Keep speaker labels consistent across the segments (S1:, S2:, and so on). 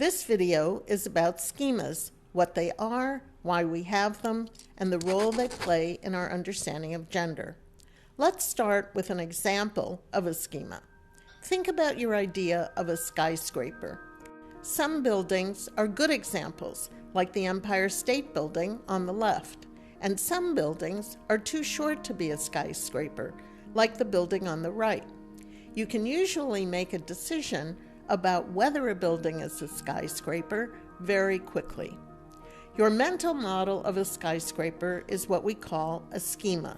S1: This video is about schemas, what they are, why we have them, and the role they play in our understanding of gender. Let's start with an example of a schema. Think about your idea of a skyscraper. Some buildings are good examples, like the Empire State Building on the left, and some buildings are too short to be a skyscraper, like the building on the right. You can usually make a decision about whether a building is a skyscraper very quickly. Your mental model of a skyscraper is what we call a schema.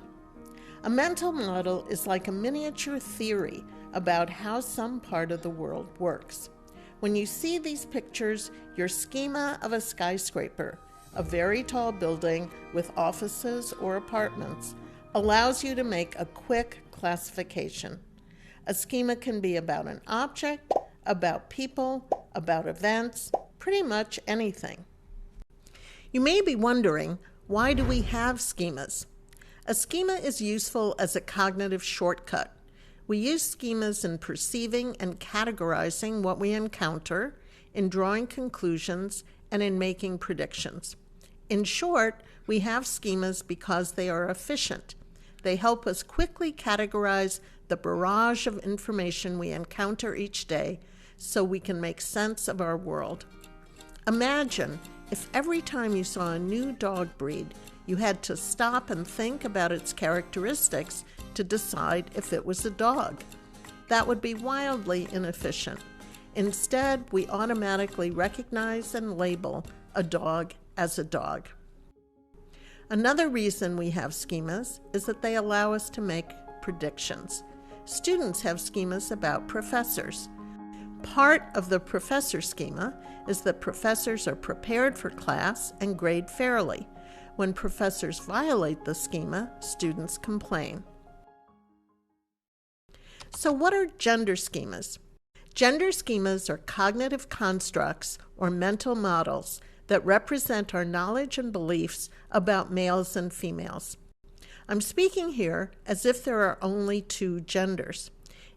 S1: A mental model is like a miniature theory about how some part of the world works. When you see these pictures, your schema of a skyscraper, a very tall building with offices or apartments, allows you to make a quick classification. A schema can be about an object, about people, about events, pretty much anything. You may be wondering, why do we have schemas? A schema is useful as a cognitive shortcut. We use schemas in perceiving and categorizing what we encounter, in drawing conclusions, and in making predictions. In short, we have schemas because they are efficient. They help us quickly categorize the barrage of information we encounter each day so we can make sense of our world. Imagine if every time you saw a new dog breed, you had to stop and think about its characteristics to decide if it was a dog. That would be wildly inefficient. Instead, we automatically recognize and label a dog as a dog. Another reason we have schemas is that they allow us to make predictions. Students have schemas about professors. Part of the professor schema is that professors are prepared for class and grade fairly. When professors violate the schema, students complain. So what are gender schemas? Gender schemas are cognitive constructs or mental models that represent our knowledge and beliefs about males and females. I'm speaking here as if there are only two genders.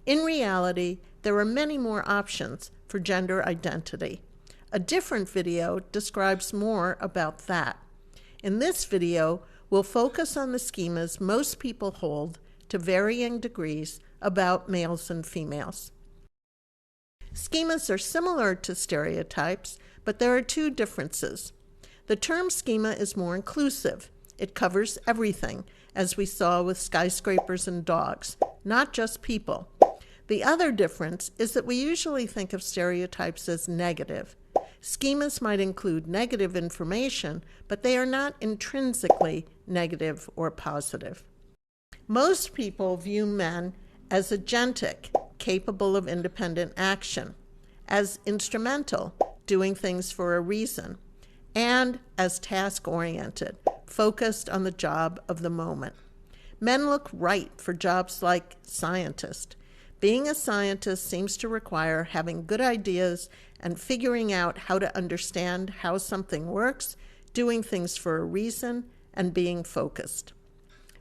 S1: In reality, there are many more options for gender identity. A different video describes more about that. In this video, we'll focus on the schemas most people hold to varying degrees about males and females. Schemas are similar to stereotypes, but there are two differences. The term schema is more inclusive. It covers everything, as we saw with skyscrapers and dogs, not just people. The other difference is that we usually think of stereotypes as negative. Schemas might include negative information, but they are not intrinsically negative or positive. Most people view men as agentic, capable of independent action, as instrumental, doing things for a reason, and as task-oriented, focused on the job of the moment. Men look right for jobs like scientist. Being a scientist seems to require having good ideas and figuring out how to understand how something works, doing things for a reason, and being focused.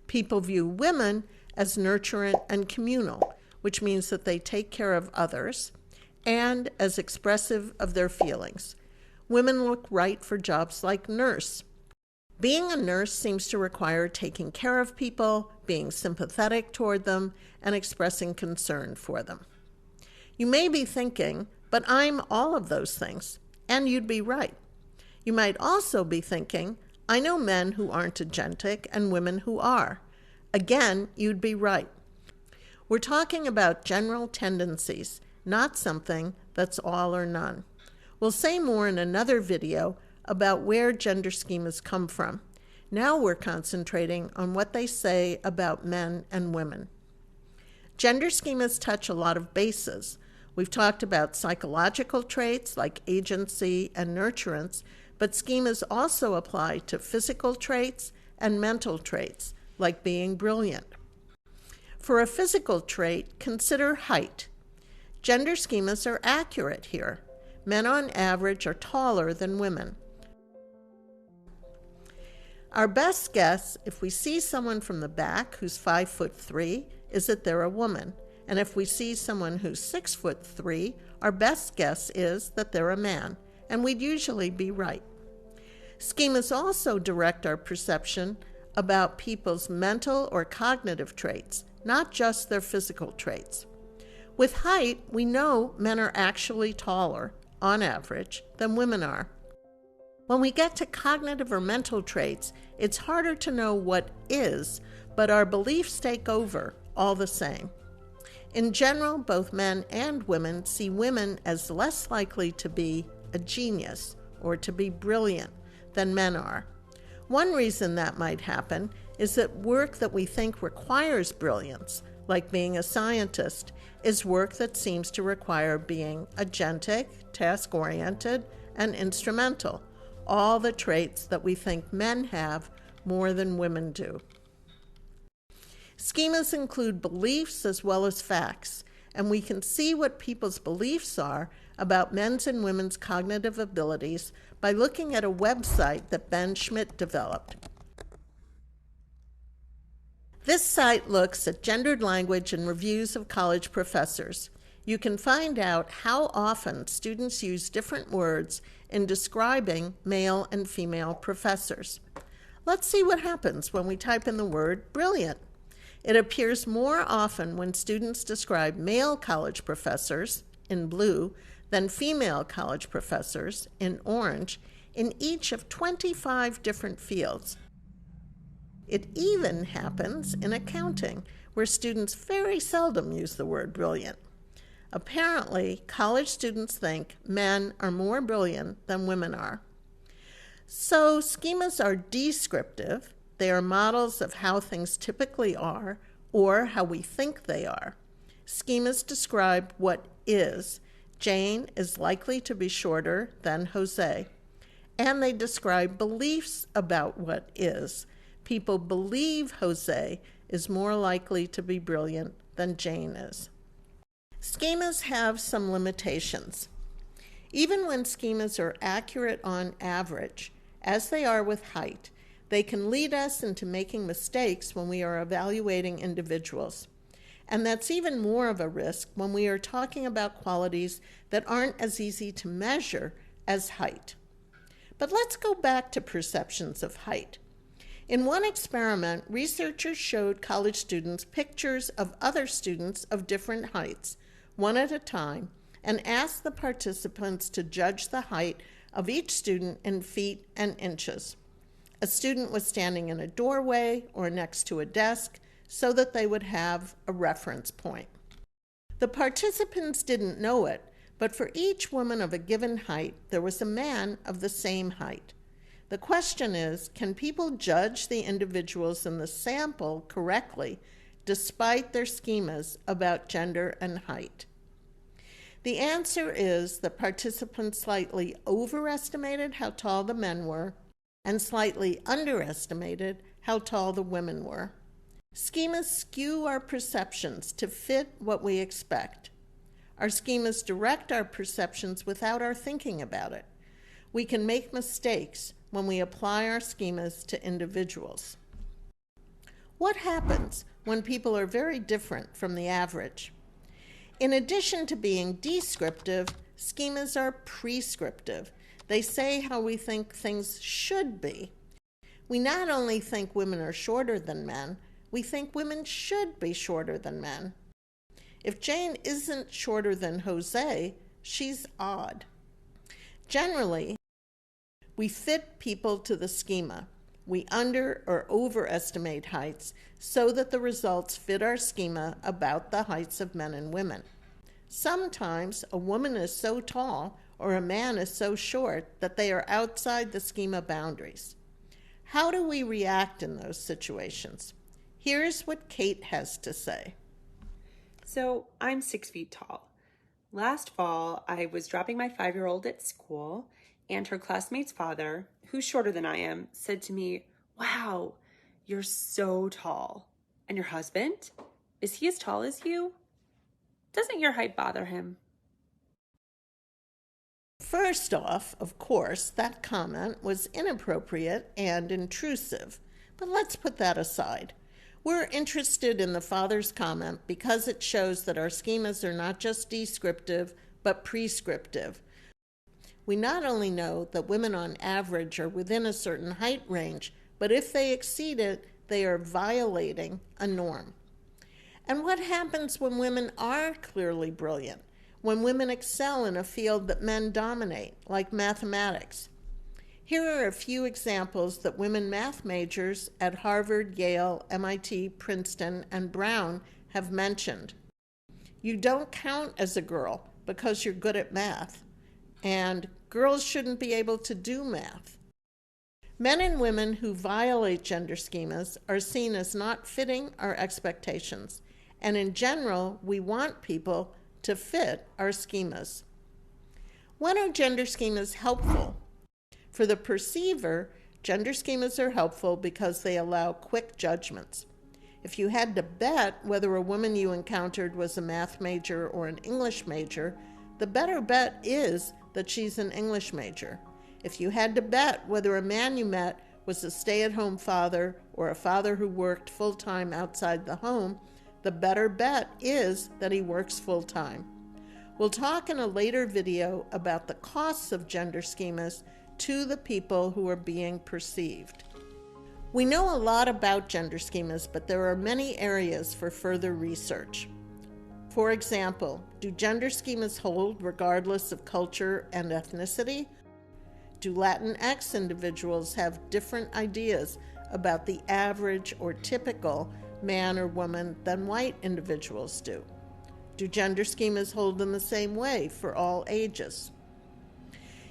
S1: People view women as nurturant and communal, which means that they take care of others, and as expressive of their feelings. Women look right for jobs like nurse. Being a nurse seems to require taking care of people, being sympathetic toward them, and expressing concern for them. You may be thinking, but I'm all of those things, and you'd be right. You might also be thinking, I know men who aren't agentic and women who are. Again, you'd be right. We're talking about general tendencies, not something that's all or none. We'll say more in another video about where gender schemas come from. Now we're concentrating on what they say about men and women. Gender schemas touch a lot of bases. We've talked about psychological traits like agency and nurturance, but schemas also apply to physical traits and mental traits, like being brilliant. For a physical trait, consider height. Gender schemas are accurate here. Men on average are taller than women. Our best guess, if we see someone from the back who's 5'3", is that they're a woman. And if we see someone who's 6'3", our best guess is that they're a man. and we'd usually be right. Schemas also direct our perception about people's mental or cognitive traits, not just their physical traits. With height, we know men are actually taller, on average, than women are. When we get to cognitive or mental traits, it's harder to know what is, but our beliefs take over all the same. In general, both men and women see women as less likely to be a genius or to be brilliant than men are. One reason that might happen is that work that we think requires brilliance, like being a scientist, is work that seems to require being agentic, task-oriented, and instrumental, all the traits that we think men have more than women do. Schemas include beliefs as well as facts, and we can see what people's beliefs are about men's and women's cognitive abilities by looking at a website that Ben Schmidt developed. This site looks at gendered language and reviews of college professors. You can find out how often students use different words in describing male and female professors. Let's see what happens when we type in the word brilliant. It appears more often when students describe male college professors, in blue, than female college professors, in orange, in each of 25 different fields. It even happens in accounting, where students very seldom use the word brilliant. Apparently, college students think men are more brilliant than women are. So schemas are descriptive. They are models of how things typically are or how we think they are. Schemas describe what is. Jane is likely to be shorter than Jose. And they describe beliefs about what is. People believe Jose is more likely to be brilliant than Jane is. Schemas have some limitations. Even when schemas are accurate on average, as they are with height, they can lead us into making mistakes when we are evaluating individuals. And that's even more of a risk when we are talking about qualities that aren't as easy to measure as height. But let's go back to perceptions of height. In one experiment, researchers showed college students pictures of other students of different heights, one at a time, and asked the participants to judge the height of each student in feet and inches. A student was standing in a doorway or next to a desk so that they would have a reference point. The participants didn't know it, but for each woman of a given height, there was a man of the same height. The question is, can people judge the individuals in the sample correctly despite their schemas about gender and height? The answer is that participants slightly overestimated how tall the men were and slightly underestimated how tall the women were. Schemas skew our perceptions to fit what we expect. Our schemas direct our perceptions without our thinking about it. We can make mistakes when we apply our schemas to individuals. What happens when people are very different from the average? In addition to being descriptive, schemas are prescriptive. They say how we think things should be. We not only think women are shorter than men, we think women should be shorter than men. If Jane isn't shorter than Jose, she's odd. Generally, we fit people to the schema. We under or overestimate heights so that the results fit our schema about the heights of men and women. Sometimes a woman is so tall or a man is so short that they are outside the schema boundaries. How do we react in those situations? Here's what Kate has to say.
S2: So I'm 6 feet tall. Last fall, I was dropping my 5-year-old at school, and her classmate's father, who's shorter than I am, said to me, "Wow, you're so tall. And your husband? Is he as tall as you? Doesn't your height bother him?"
S1: First off, of course, that comment was inappropriate and intrusive, but let's put that aside. We're interested in the father's comment because it shows that our schemas are not just descriptive, but prescriptive. We not only know that women on average are within a certain height range, but if they exceed it, they are violating a norm. And what happens when women are clearly brilliant? When women excel in a field that men dominate, like mathematics? Here are a few examples that women math majors at Harvard, Yale, MIT, Princeton, and Brown have mentioned. You don't count as a girl because you're good at math, and girls shouldn't be able to do math. Men and women who violate gender schemas are seen as not fitting our expectations, and in general, we want people to fit our schemas. When are gender schemas helpful? For the perceiver, gender schemas are helpful because they allow quick judgments. If you had to bet whether a woman you encountered was a math major or an English major, the better bet is that she's an English major. If you had to bet whether a man you met was a stay-at-home father or a father who worked full-time outside the home, the better bet is that he works full-time. We'll talk in a later video about the costs of gender schemas to the people who are being perceived. We know a lot about gender schemas, but there are many areas for further research. For example, do gender schemas hold regardless of culture and ethnicity? Do Latinx individuals have different ideas about the average or typical man or woman than white individuals do? Do gender schemas hold in the same way for all ages?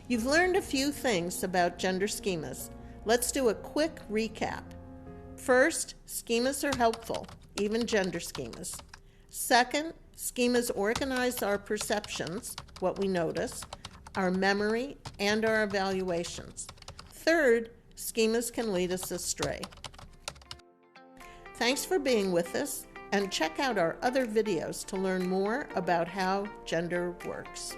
S1: You've learned a few things about gender schemas. Let's do a quick recap. First, schemas are helpful, even gender schemas. Second, schemas organize our perceptions, what we notice, our memory, and our evaluations. Third, schemas can lead us astray. Thanks for being with us, and check out our other videos to learn more about how gender works.